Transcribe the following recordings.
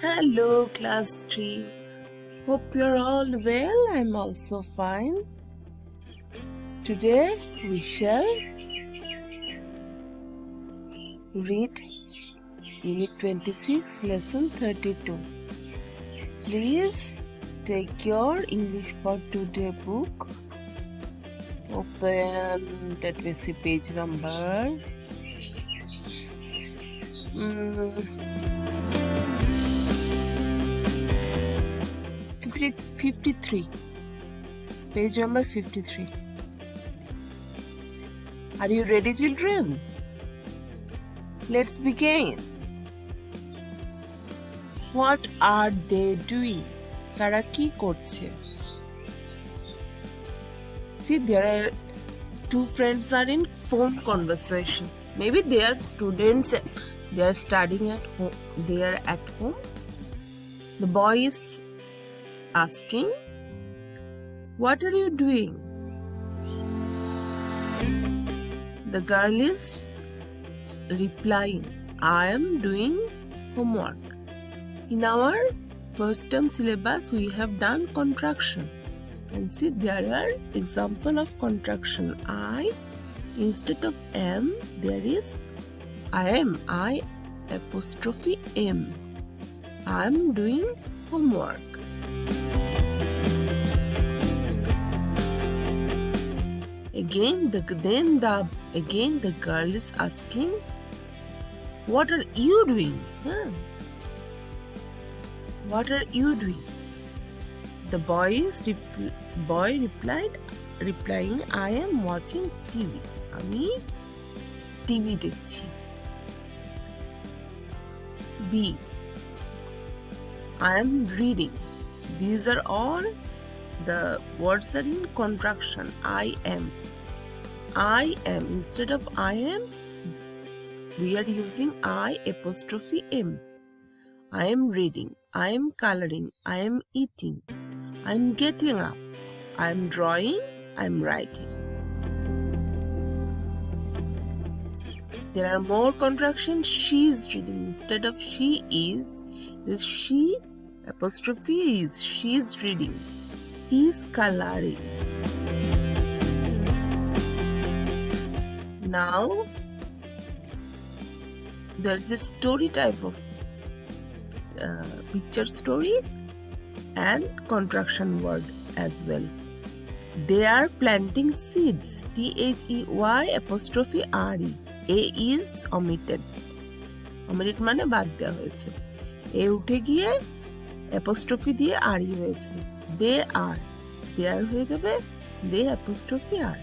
Hello, class 3. Hope you're all well. I'm also fine. Today we shall read Unit 26, Lesson 32. Please take your English for Today book. Open, let me see page number. 53. Page number 53. Are you ready, children? Let's begin. What are they doing? তারা কি করছে? See, there are two friends are in phone conversation. Maybe they are students. They are studying at home. They are at home. The boy is asking, "What are you doing?" The girl is replying, "I am doing homework." In our first term syllabus, we have done contraction. And see, there are example of contraction. I, instead of am, there is I am. I apostrophe am. I am doing homework. Again, the girl is asking, "What are you doing?" What are you doing? The boy replying, "I am watching TV." আমি TV দেখছি। B, I am reading. These are all the words are in contraction. I am. I am. Instead of I am, we are using I apostrophe am. I am reading. I am coloring. I am eating. I am getting up. I am drawing. I am writing. There are more contractions. She is reading. Instead of she is she apostrophe is. She is reading. He is coloring. Now, there's a story type of picture story and contraction word as well. They are planting seeds. THEY apostrophe RE. A is omitted. Omitted মানে বাদ দেওয়া হয়েছে। এ উঠে গিয়ে apostrophe দিয়ে RE হয়েছে। They are. There হয়ে যাবে they apostrophe are.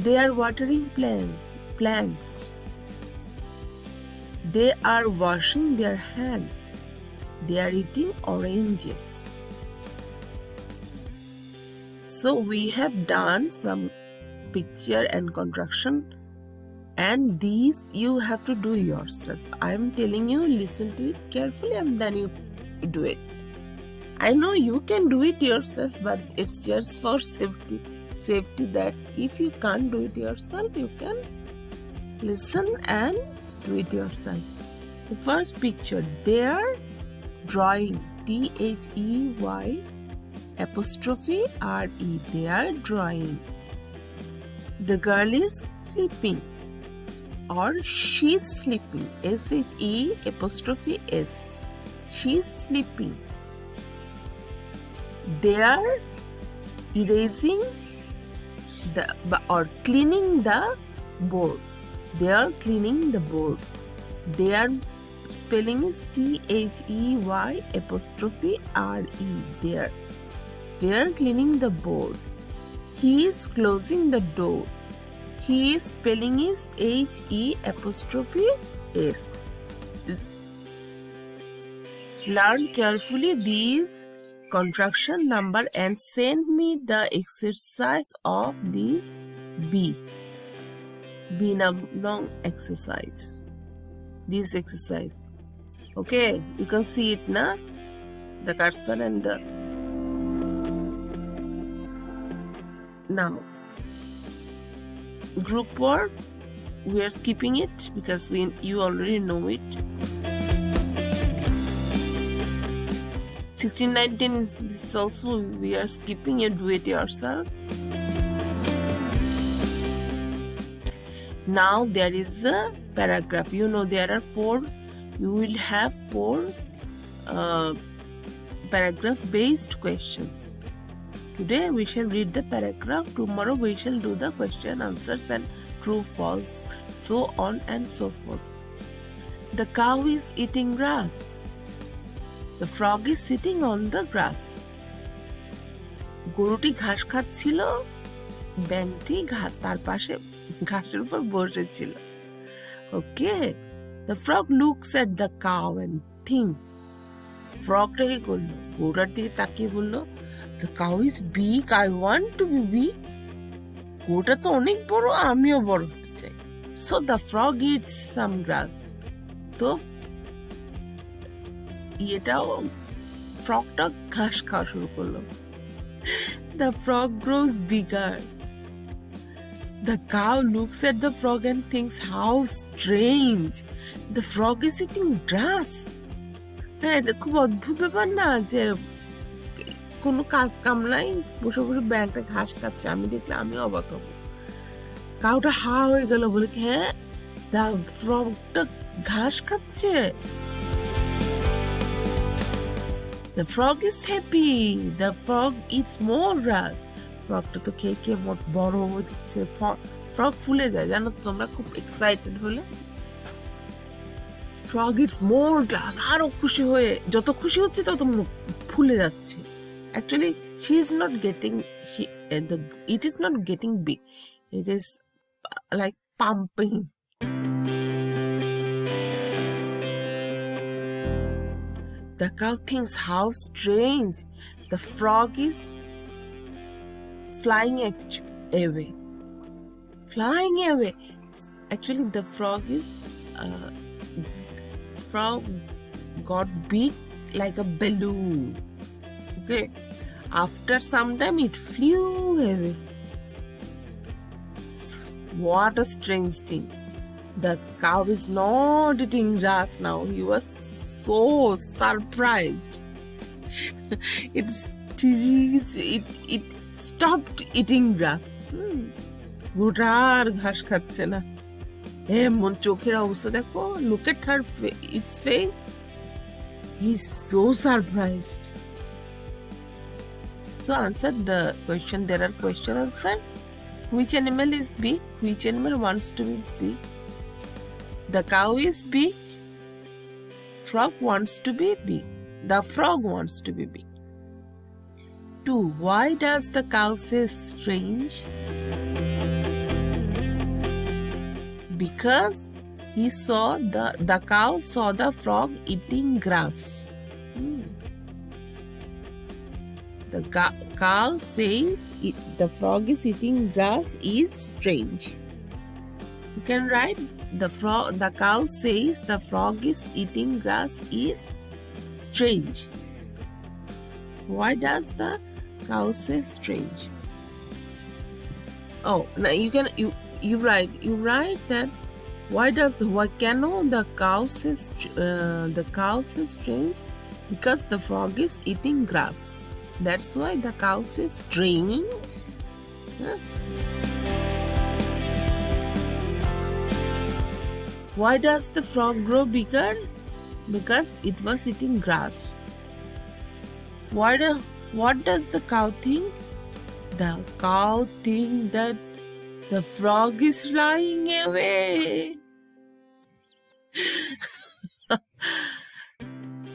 They are watering plants. They are washing their hands. They are eating oranges. So we have done some picture and contraction, and these you have to do yourself. I am telling you, listen to it carefully and then you do it. I know you can do it yourself, but it's just for safety that if you can't do it yourself, you can listen and do it yourself. The first picture, they are drawing. THEY apostrophe RE. They are drawing. The girl is sleeping or she's sleeping. SHE apostrophe S. She's sleeping. They are erasing or cleaning the board. They are cleaning the board. Their spelling is THEY apostrophe RE. They are cleaning the board. He is closing the door. His spelling is HE apostrophe S. Learn carefully these contraction number and send me the exercise of this B long exercise. This exercise. Okay, you can see it na? The cursor and the now group work, we are skipping it because you already know it. 16, 19, this is also, we are skipping, you do it yourself. Now there is a paragraph. You know there are 4, you will have 4 paragraph based questions. Today we shall read the paragraph, tomorrow we shall do the question answers and true false, so on and so forth. The cow is eating grass. The frog is sitting on the grass. গরুটি ঘাস খাচ্ছিল, ব্যাঙটি তার পাশে ঘাসের উপর বসেছিল। Okay, the frog looks at the cow and thinks. ফ্রগটাকে করলো, গরুটার দিকে তাকিয়ে বললো, the cow is big, I want to be big. গরুটা তো অনেক বড়, আমিও বড় হতে চাই। So the frog eats some grass. তো এটাও ফ্রগটা ঘাস খাওয়া শুরু করলো। The frog grows bigger. The cow looks at the frog and thinks, how strange. The frog is eating grass. হ্যাঁ, এটা খুব অদ্ভুত ব্যাপার না, যে কোনো কাজ কাম নাই, বসে বসে ব্যাঙটা ঘাস খাচ্ছে, আমি দেখলে আমি অবাক হব। কাউটা হা হয়ে গেল, বলে কি হ্যাঁ, ফ্রগটা ঘাস খাচ্ছে। The frog is happy. The frog eats more grass. ফ্রগটা তো খেয়ে খেয়ে বড় হয়ে যাচ্ছে, ফ্রগ ফুলে যায়, জানো তোমরা, খুব এক্সাইটেড হলে। ফ্রগ ইটস মোর গ্রাস, আরো খুশি হয়ে, যত খুশি হচ্ছে তত ফুলে যাচ্ছে। Actually, she is not getting, it is not getting big. It is like pumping. The cow thinks, how strange. The frog is flying away. Flying away. Actually, the frog got big like a balloon. Okay. After some time, it flew away. What a strange thing. The cow is not eating grass now. He was so surprised. It stopped eating grass. গোটার ঘাস খাচ্ছে না। এমন চোখের অবস্থা দেখো, look at its face. He's so surprised. So answer the question. There are question answer. Which animal is big? Which animal wants to be big? The cow is big. Frog wants to be big. The frog wants to be big. 2. Why does the cow say strange? Because the cow saw the frog eating grass. The cow says the frog is eating grass is strange. You can write the cow says the frog is eating grass is strange. Why does the cow say strange? Oh, now you write that why can the cow says strange? Because the frog is eating grass. That's why the cow says strange. Huh? Why does the frog grow bigger? Because it was eating grass. What does the cow think? The cow thinks that the frog is flying away.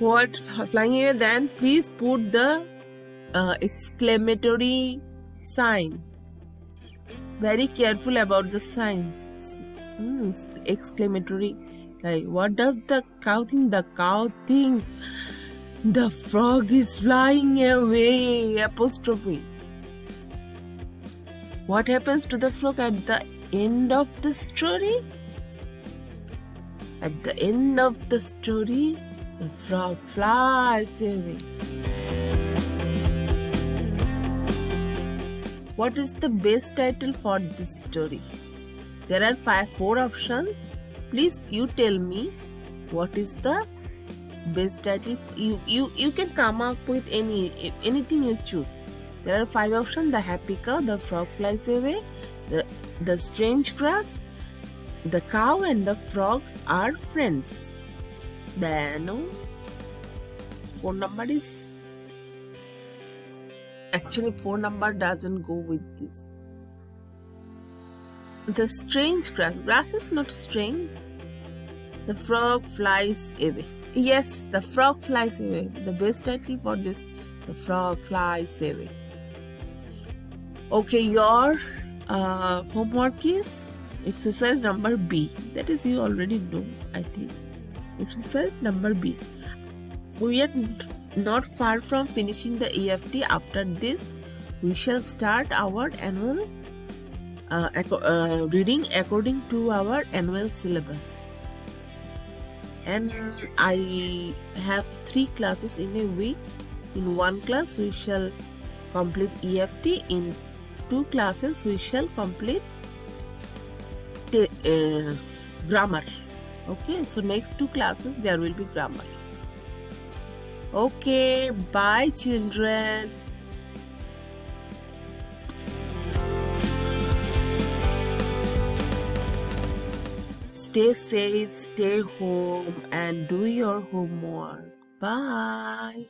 What flying away? Then please put the exclamatory sign. Very careful about the signs. Exclamatory. Like, what does the cow think? The cow thinks the frog is flying away. Apostrophe. What happens to the frog at the end of the story? At the end of the story, the frog flies away. What is the best title for this story? There are 4 options. Please you tell me what is the best title. You can come up with anything you choose. There are 5 options: the happy cow, the frog flies away, the strange grass, the cow and the frog are friends. Then phone number is actually phone number doesn't go with this. The strange grass. Grass is not strange. The frog flies away. Yes, the frog flies away. The best title for this, the frog flies away. Okay, your homework is exercise number B. That is, you already know, I think. Exercise number B. We are not far from finishing the EFT. After this, we shall start our annual reading according to our annual syllabus. And I have 3 classes in a week. In 1 class, we shall complete EFT. In 2 classes, we shall complete grammar. Okay, so next 2 classes, there will be grammar. Okay, bye children. Stay safe, stay home, and do your homework. Bye.